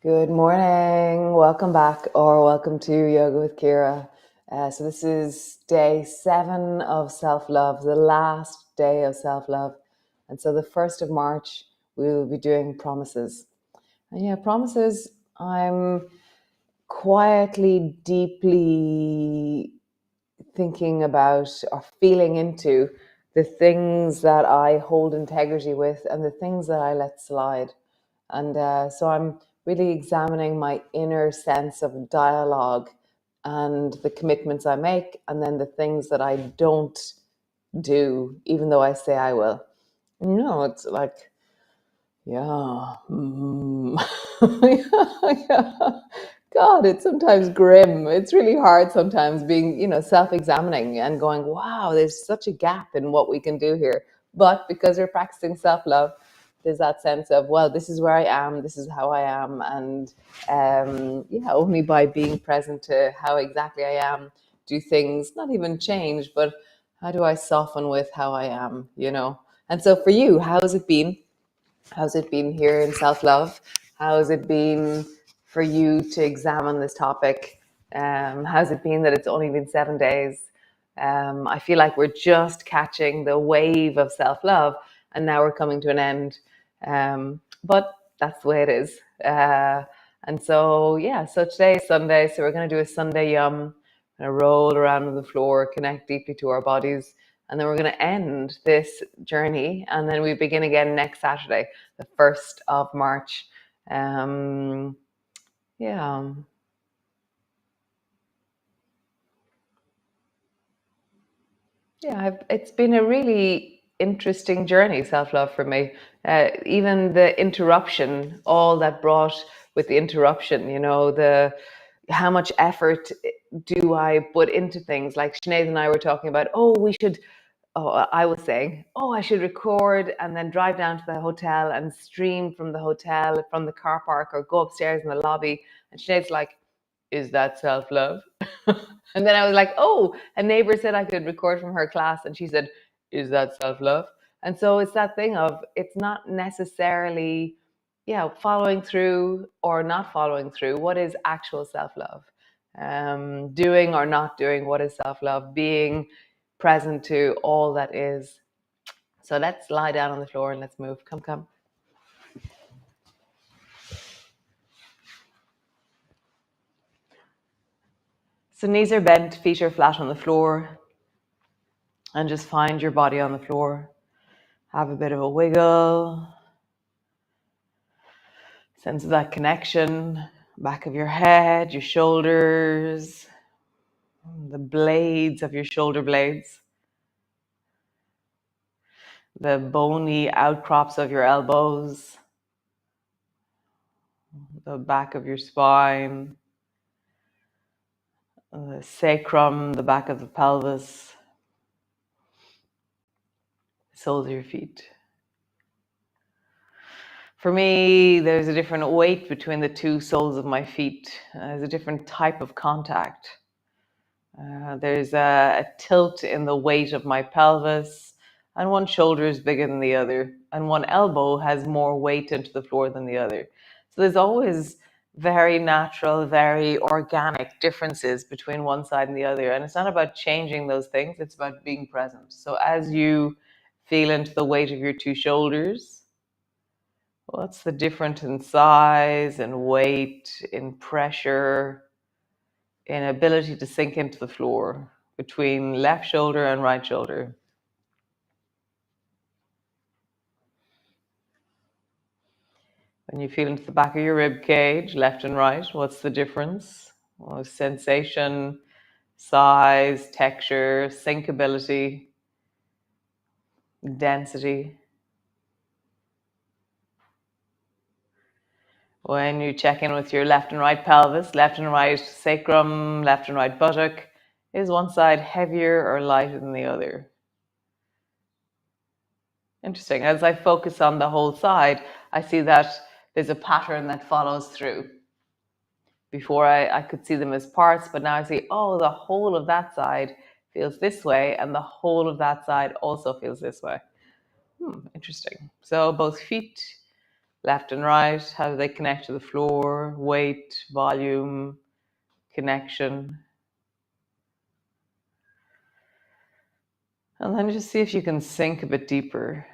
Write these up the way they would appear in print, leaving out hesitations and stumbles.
Good morning. Welcome back or welcome to Yoga with Ciara. So this is day 7 of self-love, the last day of self-love. And so the 1st of March, we will be doing promises. And yeah, promises, I'm quietly, deeply thinking about or feeling into the things that I hold integrity with and the things that I let slide. And so I'm really examining my inner sense of dialogue and the commitments I make, and then the things that I don't do, even though I say I will. No, it's like, yeah, yeah. God, it's sometimes grim. It's really hard sometimes being, self-examining and going, wow, there's such a gap in what we can do here. But because we're practicing self-love, there's that sense of, well, this is where I am, this is how I am. And yeah, only by being present to how exactly I am, do things not even change, but how do I soften with how I am? And so for you, how's it been? How's it been here in self-love? How's it been for you to examine this topic? How's it been that it's only been 7 days? I feel like we're just catching the wave of self-love and now we're coming to an end. But that's the way it is. And so, yeah, so today is Sunday. So we're going to do a Sunday yum. Going to roll around on the floor, connect deeply to our bodies. And then we're going to end this journey. And then we begin again next Saturday, the 1st of March. Yeah. Yeah, it's been a really interesting journey, self-love for me. Even the interruption, all that brought with the interruption, the how much effort do I put into things? Like Sinead and I were talking about, I was saying, I should record and then drive down to the hotel and stream from the hotel, from the car park, or go upstairs in the lobby. And Sinead's like, is that self-love? And then I was like, oh, a neighbor said I could record from her class. And she said, is that self-love? And so it's that thing of, it's not necessarily, following through or not following through. What is actual self-love? Doing or not doing, what is self-love? Being present to all that is. So let's lie down on the floor and let's move. Come. So knees are bent, feet are flat on the floor, and just find your body on the floor. Have a bit of a wiggle. Sense of that connection, back of your head, your shoulders, the blades of your shoulder blades, the bony outcrops of your elbows, the back of your spine, the sacrum, the back of the pelvis, the soles of your feet. For me, there's a different weight between the two soles of my feet. There's a different type of contact. There's a tilt in the weight of my pelvis, and one shoulder is bigger than the other, and one elbow has more weight into the floor than the other. So there's always very natural, very organic differences between one side and the other. And it's not about changing those things, it's about being present. So as you feel into the weight of your two shoulders, what's the difference in size and weight, in pressure, in ability to sink into the floor between left shoulder and right shoulder? When you feel into the back of your rib cage, left and right, what's the difference? Well, sensation, size, texture, sinkability, density. When you check in with your left and right pelvis, left and right sacrum, left and right buttock, is one side heavier or lighter than the other? Interesting. As I focus on the whole side, I see that there's a pattern that follows through. Before I could see them as parts, but now I see, the whole of that side feels this way, and the whole of that side also feels this way. Interesting. So both feet, Left and right, how do they connect to the floor? Weight, volume, connection. And then just see if you can sink a bit deeper.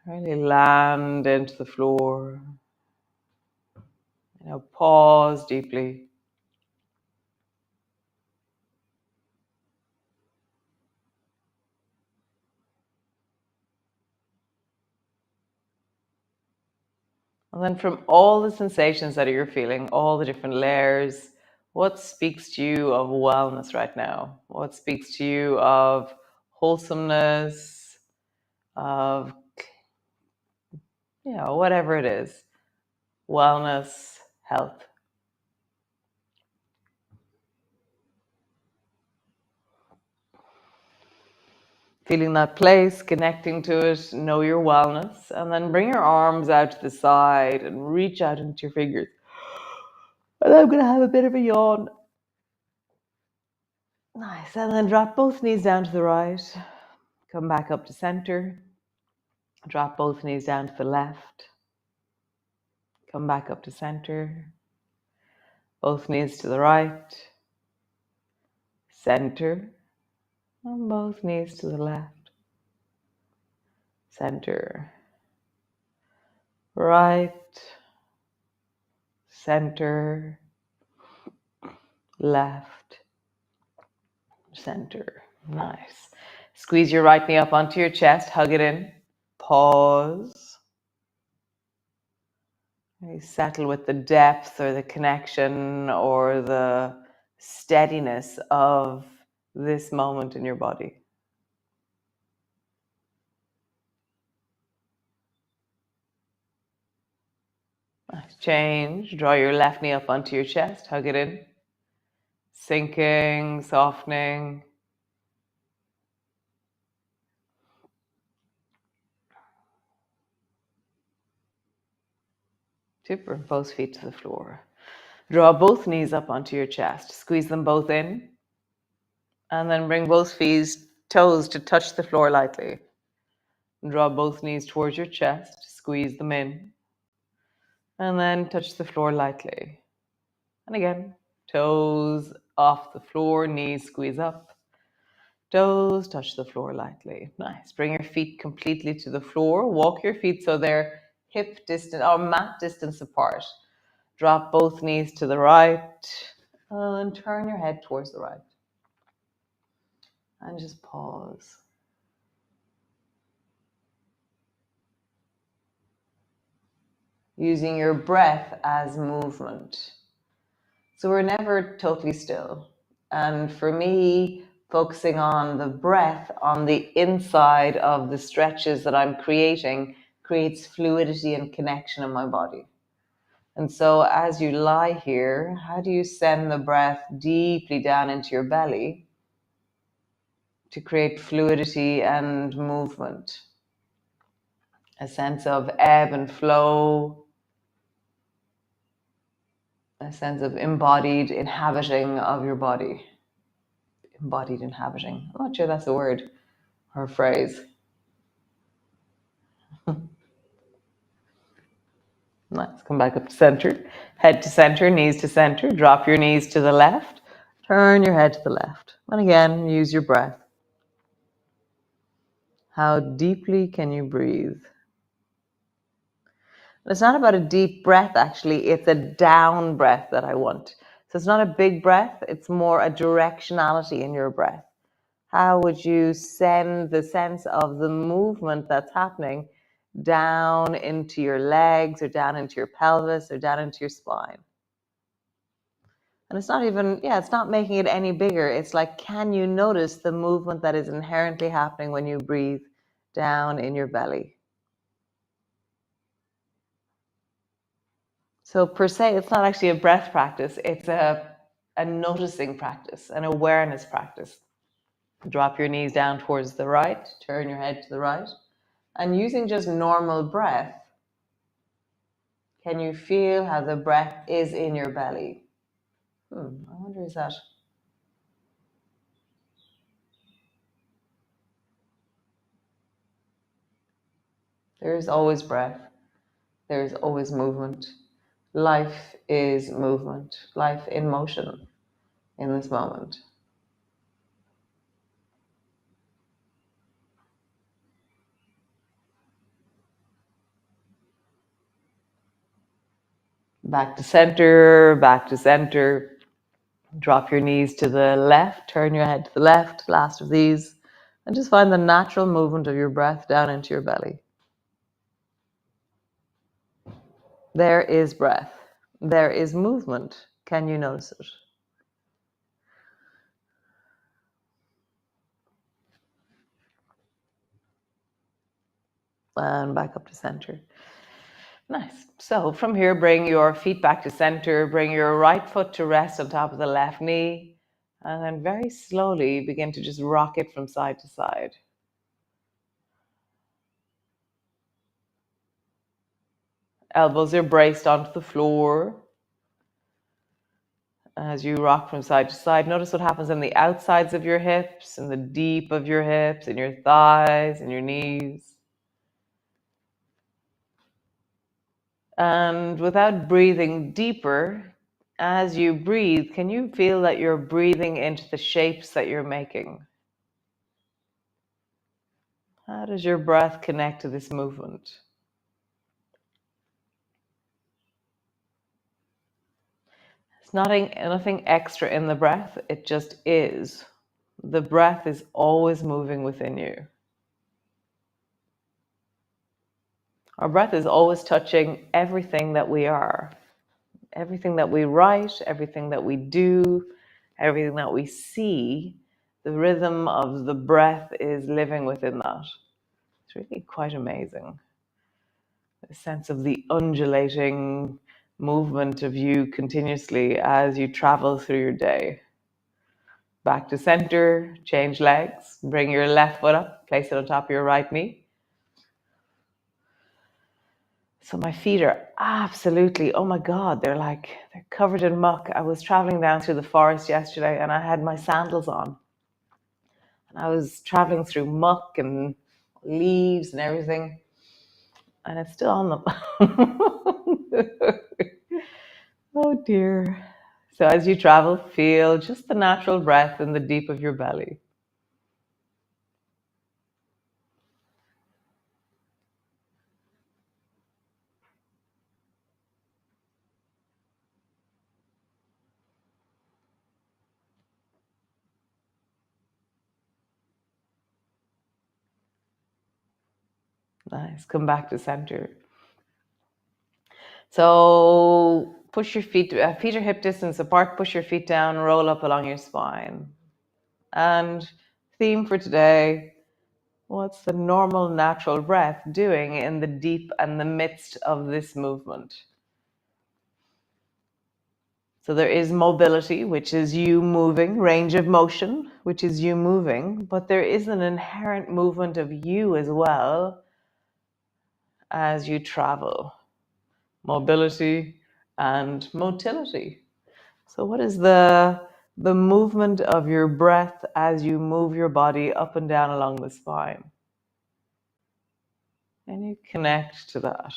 Really land into the floor. Pause deeply. And then from all the sensations that you're feeling, all the different layers, what speaks to you of wellness right now? What speaks to you of wholesomeness, of, whatever it is, wellness, health? Feeling that place, connecting to it, know your wellness, and then bring your arms out to the side and reach out into your fingers. And I'm going to have a bit of a yawn. Nice. And then drop both knees down to the right. Come back up to center. Drop both knees down to the left. Come back up to center. Both knees to the right. Center. And both knees to the left. Center. Right. Center. Left. Center. Nice. Squeeze your right knee up onto your chest. Hug it in. Pause. Really settle with the depth or the connection or the steadiness of this moment in your body. Nice. Change. Draw your left knee up onto your chest. Hug it in. Sinking, softening. Super. Both feet to the floor. Draw both knees up onto your chest. Squeeze them both in. And then bring both feet, toes to touch the floor lightly. Draw both knees towards your chest. Squeeze them in. And then touch the floor lightly. And again, toes off the floor, knees squeeze up. Toes touch the floor lightly. Nice. Bring your feet completely to the floor. Walk your feet so they're hip distance or mat distance apart. Drop both knees to the right and turn your head towards the right. And just pause. Using your breath as movement. So we're never totally still. And for me, focusing on the breath on the inside of the stretches that I'm creating creates fluidity and connection in my body. And so as you lie here, how do you send the breath deeply down into your belly to create fluidity and movement? A sense of ebb and flow, a sense of embodied inhabiting of your body. Embodied inhabiting. I'm not sure that's a word or a phrase. Nice. Come back up to center. Head to center, knees to center. Drop your knees to the left. Turn your head to the left. And again, use your breath. How deeply can you breathe? It's not about a deep breath, actually. It's a down breath that I want. So it's not a big breath. It's more a directionality in your breath. How would you send the sense of the movement that's happening down into your legs or down into your pelvis or down into your spine? And it's not even, it's not making it any bigger. It's like, can you notice the movement that is inherently happening when you breathe down in your belly? So per se, it's not actually a breath practice. It's a noticing practice, an awareness practice. Drop your knees down towards the right, turn your head to the right. And using just normal breath, can you feel how the breath is in your belly? I wonder, is that? There is always breath. There's always movement. Life is movement, life in motion in this moment. Back to center, back to center. Drop your knees to the left, turn your head to the left, last of these, and just find the natural movement of your breath down into your belly. There is breath. There is movement. Can you notice it? And back up to center. Nice. So from here, bring your feet back to center. Bring your right foot to rest on top of the left knee. And then very slowly begin to just rock it from side to side. Elbows are braced onto the floor. As you rock from side to side, notice what happens on the outsides of your hips, in the deep of your hips, in your thighs, in your knees. And without breathing deeper, as you breathe, can you feel that you're breathing into the shapes that you're making? How does your breath connect to this movement? It's nothing extra in the breath, it just is. The breath is always moving within you. Our breath is always touching everything that we are. Everything that we write, everything that we do, everything that we see, the rhythm of the breath is living within that. It's really quite amazing. The sense of the undulating movement of you continuously as you travel through your day. Back to center, change legs, bring your left foot up, place it on top of your right knee. So my feet are absolutely, oh my God, they're covered in muck. I was traveling down through the forest yesterday and I had my sandals on. And I was traveling through muck and leaves and everything. And it's still on them. Oh dear. So as you travel, feel just the natural breath in the deep of your belly. Nice. Come back to center. So push your feet are hip distance apart, push your feet down, roll up along your spine. And theme for today, what's the normal natural breath doing in the deep and the midst of this movement? So there is mobility, which is you moving, range of motion, which is you moving, but there is an inherent movement of you as well as you travel. Mobility and motility. So what is the movement of your breath as you move your body up and down along the spine? And you connect to that.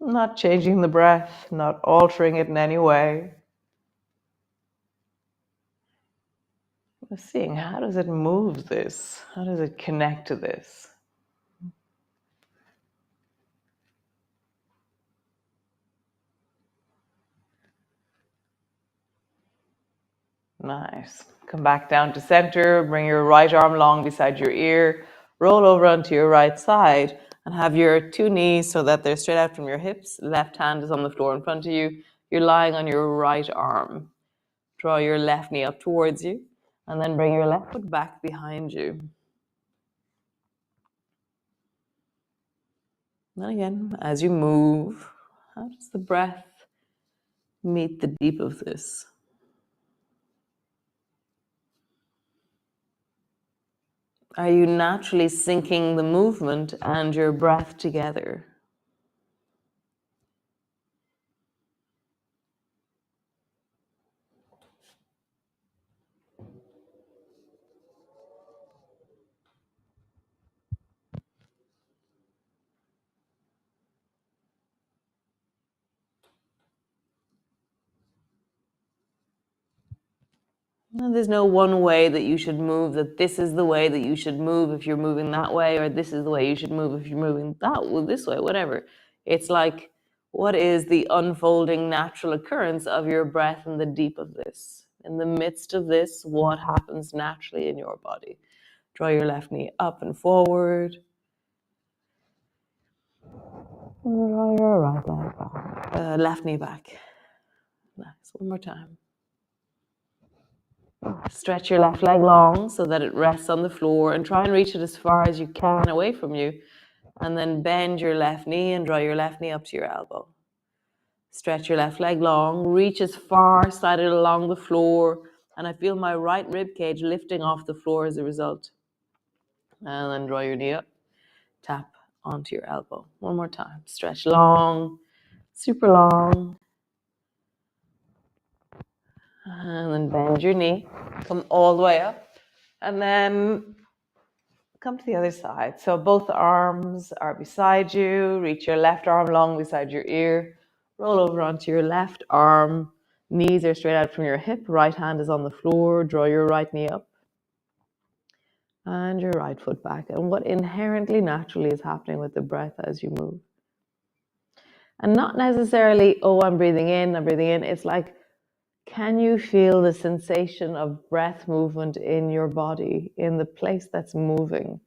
Not changing the breath, not altering it in any way. Just seeing how does it move this? How does it connect to this? Nice. Come back down to center. Bring your right arm long beside your ear. Roll over onto your right side and have your two knees so that they're straight out from your hips. Left hand is on the floor in front of you. You're lying on your right arm. Draw your left knee up towards you and then bring your left foot back behind you. And again, as you move, how does the breath meet the deep of this? Are you naturally syncing the movement and your breath together? And there's no one way that you should move, that this is the way that you should move if you're moving that way, or this is the way you should move if you're moving this way, whatever. It's like, what is the unfolding natural occurrence of your breath in the deep of this? In the midst of this, what happens naturally in your body? Draw your left knee up and forward. Draw your right leg back. Left knee back. Nice. One more time. Stretch your left leg long so that it rests on the floor and try and reach it as far as you can away from you. And then bend your left knee and draw your left knee up to your elbow. Stretch your left leg long, reach as far sided along the floor, and I feel my right rib cage lifting off the floor as a result. And then draw your knee up, tap onto your elbow. One more time. Stretch long, super long. And then bend your knee, come all the way up, and then come to the other side. So both arms are beside you. Reach your left arm long beside your ear. Roll over onto your left arm. Knees are straight out from your hip. Right hand is on the floor. Draw your right knee up. And your right foot back. And what inherently naturally is happening with the breath as you move. And not necessarily, oh, I'm breathing in, I'm breathing in. It's like, can you feel the sensation of breath movement in your body, in the place that's moving?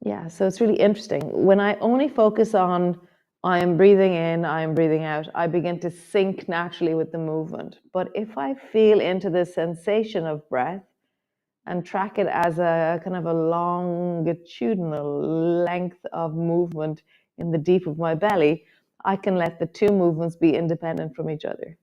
Yeah, so it's really interesting. When I only focus on I am breathing in, I am breathing out, I begin to sync naturally with the movement. But if I feel into the sensation of breath and track it as a kind of a longitudinal length of movement in the deep of my belly, I can let the two movements be independent from each other.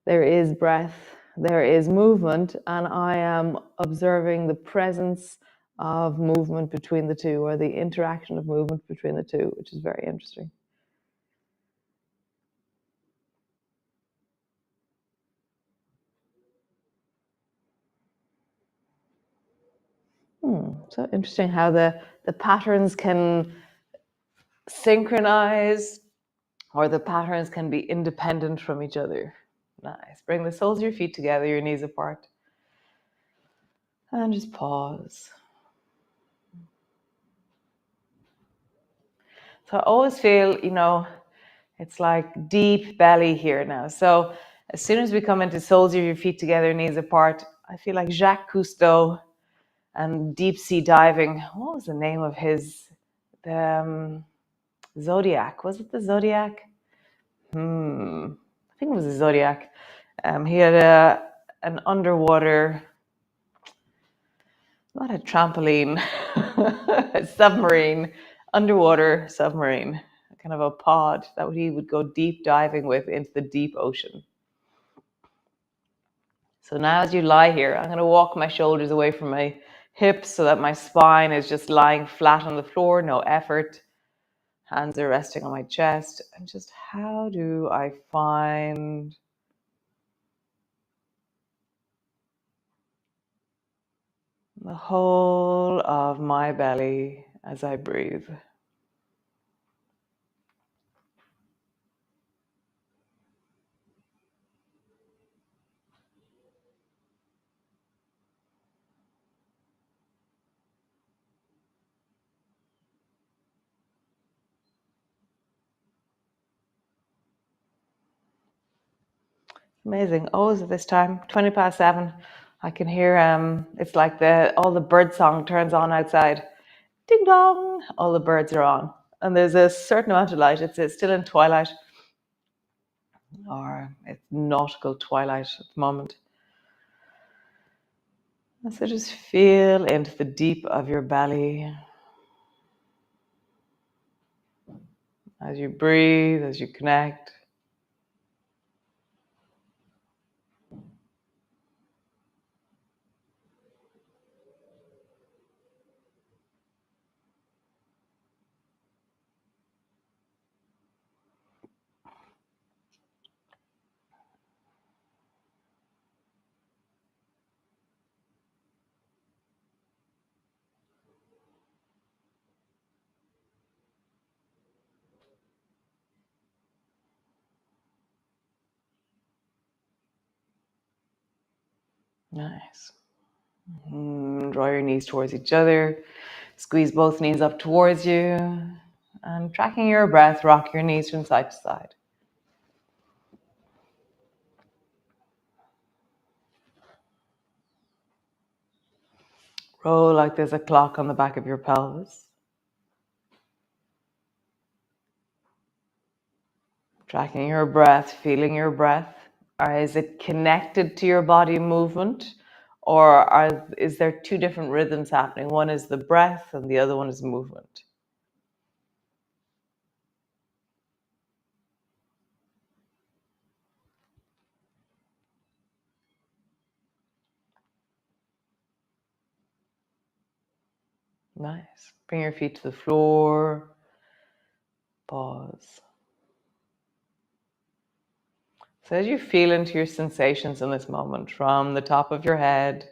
There is breath, there is movement, and I am observing the presence of movement between the two, or the interaction of movement between the two, which is very interesting. So interesting how the patterns can synchronize, or the patterns can be independent from each other. Nice. Bring the soles of your feet together, your knees apart. And just pause. So I always feel, it's like deep belly here now. So as soon as we come into soles of your feet together, knees apart, I feel like Jacques Cousteau and deep sea diving. What was the name of his? The Zodiac. Was it the Zodiac? I think it was the Zodiac. He had an underwater, not a trampoline, a submarine, underwater submarine, kind of a pod that he would go deep diving with into the deep ocean. So now as you lie here, I'm going to walk my shoulders away from my hips so that my spine is just lying flat on the floor, no effort. Hands are resting on my chest. And just how do I find the whole of my belly as I breathe? Amazing. Always at this time, 20 past 7, I can hear it's like all the bird song turns on outside. Ding dong, all the birds are on. And there's a certain amount of light. It's still in twilight, or it's nautical twilight at the moment. And so just feel into the deep of your belly as you breathe, as you connect. Nice. Draw your knees towards each other. Squeeze both knees up towards you. And tracking your breath, rock your knees from side to side. Roll like there's a clock on the back of your pelvis. Tracking your breath, feeling your breath. Or is it connected to your body movement? Or is there two different rhythms happening? One is the breath and the other one is movement. Nice. Bring your feet to the floor. Pause. So as you feel into your sensations in this moment, from the top of your head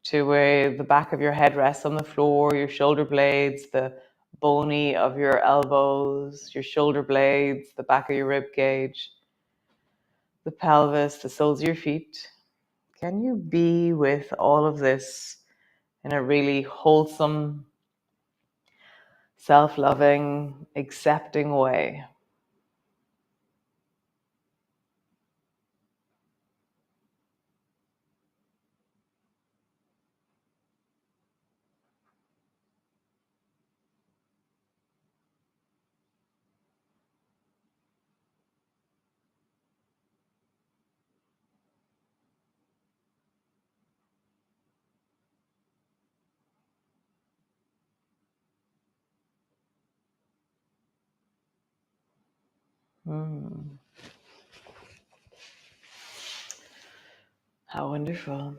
to where the back of your head rests on the floor, your shoulder blades, the bony of your elbows, your shoulder blades, the back of your rib cage, the pelvis, the soles of your feet. Can you be with all of this in a really wholesome, self-loving, accepting way? Mm. How wonderful.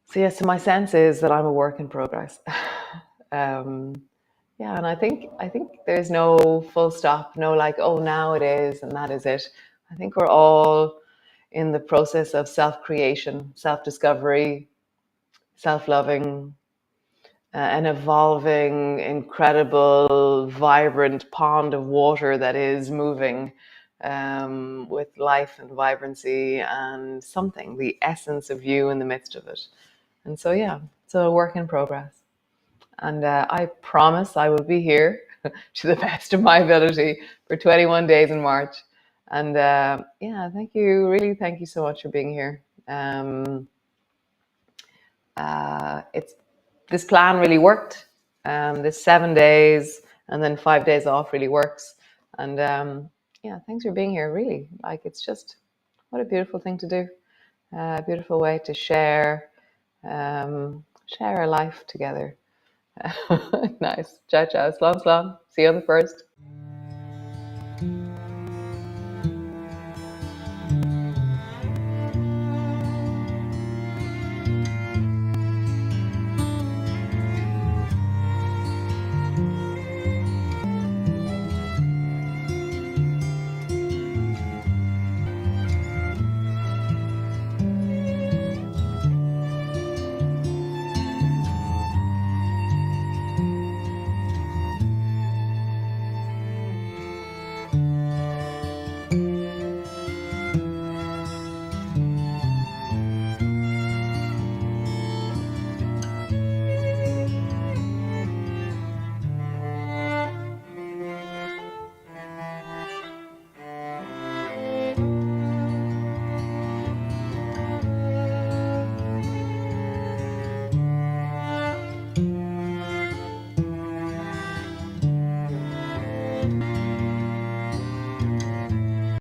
So yes, so my sense is that I'm a work in progress. um, yeah, and I think there's no full stop, no like, oh, now it is and that is it. I think we're all in the process of self-creation, self-discovery, self-loving, an evolving, incredible, vibrant pond of water that is moving with life and vibrancy and something, the essence of you in the midst of it. And so, yeah, it's a work in progress. And I promise I will be here to the best of my ability for 21 days in March. And yeah, thank you. Really, thank you so much for being here. It's this plan really worked. This 7 days and then 5 days off really works. And yeah, thanks for being here. Really, like it's just what a beautiful thing to do. A beautiful way to share our life together. Nice. Ciao, ciao. Slán, slán. See you on the first.